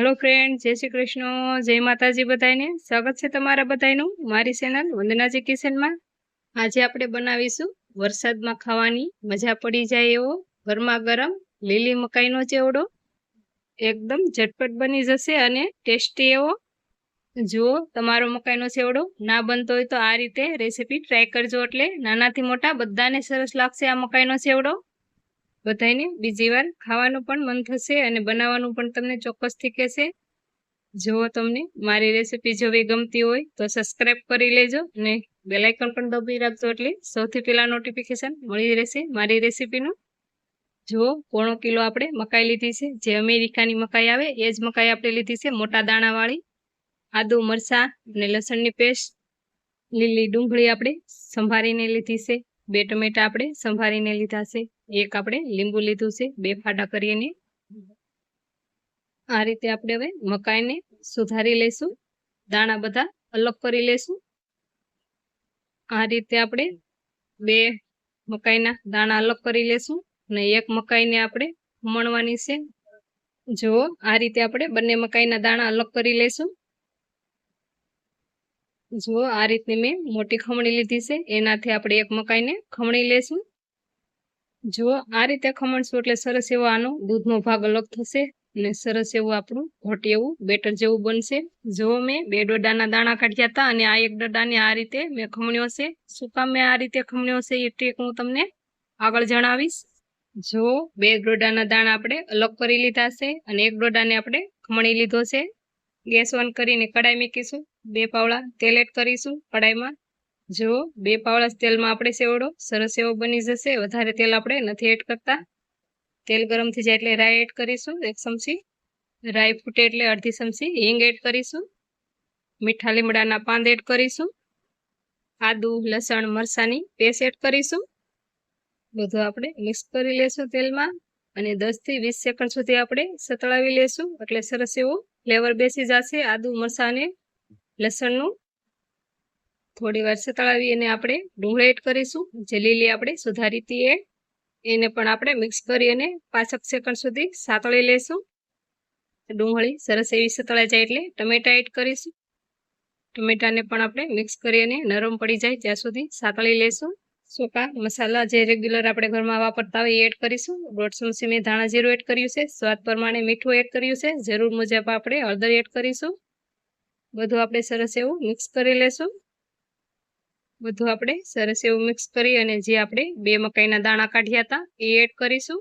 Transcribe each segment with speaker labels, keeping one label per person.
Speaker 1: Hello friend, जय श्री कृष्ण, जय माताजी बधाईने। स्वागत है तमारा बधाईनुं मारी चेनल वंदनाजी किचन में। आज आपणे बनावीशुं वरसाद में खावानी मजा पड़ी जाए एवो गरमा गरम લીલી મકાઈનો ચેવડો। एकदम झटपट बनी जशे अने टेस्टी एवो। जो तमारो मकाईनो चेवडो ना बनतो होय तो आ रीते रेसिपी ट्राय करजो, एटले नानाथी मोटा बधाने सरस लागशे आ मकाईनो चेवडो। बधाईने बीजी वार खावानुं पण मन थशे अने बनाववानुं पण तमने ચોક્કસથી कहेशे। जो तमने मारी रेसिपी जोवी गमती होय तो सब्सक्राइब करी लेजो ने बेल आइकन पण दबावी राखजो, एटले सौथी पहेला नोटिफिकेशन मळी रहेशे मारी रेसिपीनुं। जो 1/4 किलो आपणे मकाई लीधी छे, जे अमेरिकानी मकाई आवे ए ज मकाई आपणे लीधी छे, मोटा दाणावाળી। आदु मरचा अने लसणनी पेस्ट, લીલી ડુંગળી આપણે સંભારીને લીધી છે, 2 ટમેટા આપણે સંભારીને લીધા છે, એક આપણે લીંબુ લીધું છે, 2 ફાડા કરીને। આ રીતે આપણે હવે મકાઈને સુધારી લેશું, દાણા બધા અલગ કરી લેશું। આ રીતે આપણે 2 મકાઈના દાણા અલગ કરી લેશું અને એક મકાઈને આપણે ખમણવાની છે। જો આ રીતે આપણે બંને મકાઈના દાણા અલગ કરી લેશું। जो आ रीतनी मैं मोटी खमणी लीधी से एनाथी आपणे एक मकाई ने खमणी लेशुं। जो आ रीते खमणशुं एटले सरस एवो आनो दूधनो भाग अलग थशे अने सरस एवुं आपणुं घोट एवुं बेटर जेवुं बनशे। जो मैं 2 डोडाना दाणा काढ्या हता अने आ एक डोडाने आ रीते मैं खमण्यो छे। शुं काम मैं आ रीते खमण्यो छे ए ट्रीक हुं तमने आगळ जणावीश। जो 2 डोडाना दाणा आपणे अलग करी लीधा छे अने एक डोडाने आपणे खमणी लीधो छे। गैस ऑन करीने कढ़ाई मूकीशुं, 2 पावड़ा तेल एड करीशुं कढ़ाई में। जो 2 पावड़ा तेल में आपणे सेवड़ो सरस एवो बनी जशे। वधारे तेल आपणे नथी एड करता। तेल गरम थई जाय एटले राई एड करीशुं 1 चमची, राई फूटे एटले अर्धी चमची हींग एड करीशुं, मीठा લીમડાના पान एड करीशुं, आदु लसण मरचानी पेस्ट एड करीशुं। બધું આપણે મિક્સ કરી લેશું તેલમાં અને 10 થી 20 સેકન્ડ સુધી આપણે સતળાવી લેશું, એટલે સરસ એવો ફ્લેવર બેસી જશે આદુ મરચાં અને લસણનું। થોડી વાર સતળાવી અને આપણે ડુંગળી એડ કરીશું, જે લીલી આપણે સુધારી હતી એને પણ આપણે મિક્સ કરી અને 5 સેકન્ડ સુધી સાતળી લેશું। ડુંગળી સરસ એવી સતળાઈ જાય એટલે ટમેટા એડ કરીશું, ટમેટાને પણ આપણે મિક્સ કરી અને નરમ પડી જાય ત્યાં સુધી સાતળી લેશું। सूका मसाला जे रेग्युलर आपणे घरमां वापरता होय एड करीशुं। 1.5 चमची में धाणा जीरुं एड कर्युं छे, स्वाद प्रमाणे मीठुं एड कर्युं छे, जरूर मुजब आपणे हळदर एड करीशुं। बधुं आपणे सरस एवुं मिक्स करी लेशुं। बधुं आपणे सरस एवुं मिक्स करी अने जे आपणे 2 मकाईना दाणा काढ्या हता ए एड करीशुं।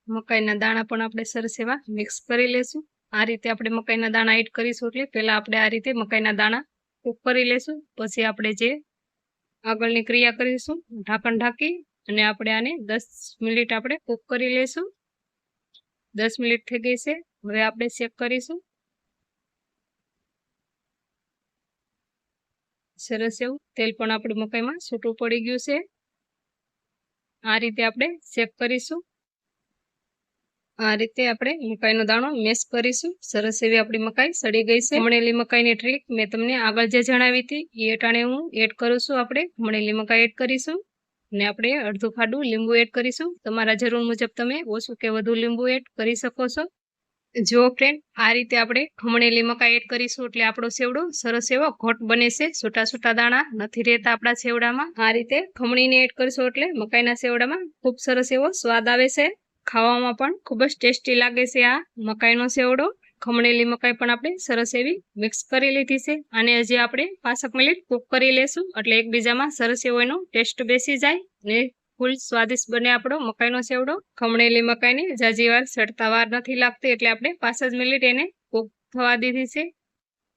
Speaker 1: मकाईना दाणा पण आपणे सरस एवा मिक्स करी लेशुं। आ रीते आपणे मकाईना दाणा एड करीशुं એટલે પહેલા આપણે આ રીતે મકાઈના દાણા કૂક કરી લેશું, પછી આપણે જે આગળની ક્રિયા કરીશું ઢાંકણ ઢાંકી અને આપણે આને 10 મિનિટ આપણે કૂક કરી લેશું। 10 મિનિટ થઈ ગઈ છે, હવે આપણે ચેક કરીશું। સરસ એવું તેલ પણ આપણી મકાઈમાં છૂટું પડી ગયું છે। આ રીતે આપણે ચેક કરીશું। આ રીતે આપણે મકાઈનો દાણો મેશ કરીશું। સરસ એવી આપણી મકાઈ સડી ગઈ છે। ખમણેલી મકાઈની ટ્રીક મેં તમને આગળ જે જણાવી હતી એ અટાણે હું એડ કરું છું। આપણે ખમણેલી મકાઈ એડ કરીશું અને આપણે અડધું ફાડું લીંબુ એડ કરીશું। તમારા જરૂર મુજબ તમે ઓછું કે વધુ લીંબુ એડ કરી શકો છો। જો ફ્રેન્ડ આ રીતે આપણે ખમણેલી મકાઈ એડ કરીશું એટલે આપણો સેવડો સરસ એવો ઘોટ બને છે, છૂટા છૂટા દાણા નથી રહેતા આપણા સેવડામાં। આ રીતે ખમણીને એડ કરીશું એટલે મકાઈના સેવડામાં ખૂબ સરસ એવો સ્વાદ આવે છે, ખાવામાં પણ ખૂબ જ ટેસ્ટી લાગે છે આ મકાઈનો સેવડો। ખમણેલી મકાઈ પણ આપણે સરસ એવી મિક્સ કરી લીધી છે અને હજી આપણે 5 મિનિટ કૂક કરી લેશું, એટલે એકબીજામાં સરસ એવો એનો ટેસ્ટ બેસી જાય ને ફૂલ સ્વાદિષ્ટ બને આપણો મકાઈનો સેવડો। ખમણેલી મકાઈને જાજી વાર સડતા વાર નથી લાગતી એટલે આપણે 5 જ મિનિટ એને કૂક થવા દીધી છે।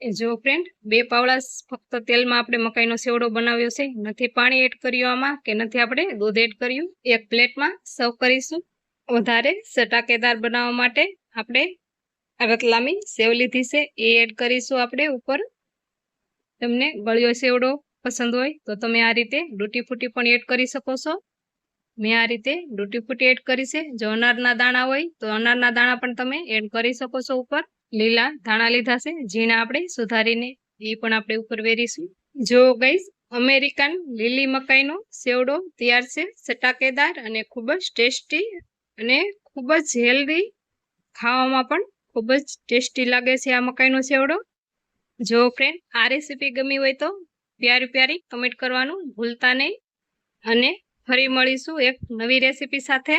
Speaker 1: જો ફ્રેન્ડ 2 પાવડા ફક્ત તેલમાં આપણે મકાઈનો સેવડો બનાવ્યો છે, નથી પાણી એડ કર્યું આમાં કે નથી આપણે દૂધ એડ કર્યું। એક પ્લેટમાં સર્વ કરીશું। વધારે ચટાકેદાર બનાવવા માટે આપણે રતલામી સેવ લીધી છે એ એડ કરીશું આપણે ઉપર। તમને ગળ્યો સેવડો પસંદ હોય તો તમે આ રીતે ડૂટી ફૂટી પણ એડ કરી શકો છો। મેં આ રીતે ડૂટી ફૂટી એડ કરી છે। જો અનારના દાણા હોય તો અનારના દાણા પણ તમે એડ કરી શકો છો ઉપર। લીલા ધાણા લીધા છે ઝીણા આપણે સુધારીને એ પણ આપણે ઉપર વેરીશું। જો ગાઈસ અમેરિકન લીલી મકાઈનો સેવડો તૈયાર છે, ચટાકેદાર અને ખૂબ જ ટેસ્ટી અને ખૂબ જ હેલ્ધી, ખાવામાં પણ ખૂબ જ ટેસ્ટી લાગે છે આ મકાઈનો સેવડો। જો ફ્રેન્ડ આ રેસીપી ગમી હોય તો પ્યારી કમેન્ટ કરવાનું ભૂલતા નહીં અને ફરી મળીશું એક નવી રેસીપી સાથે।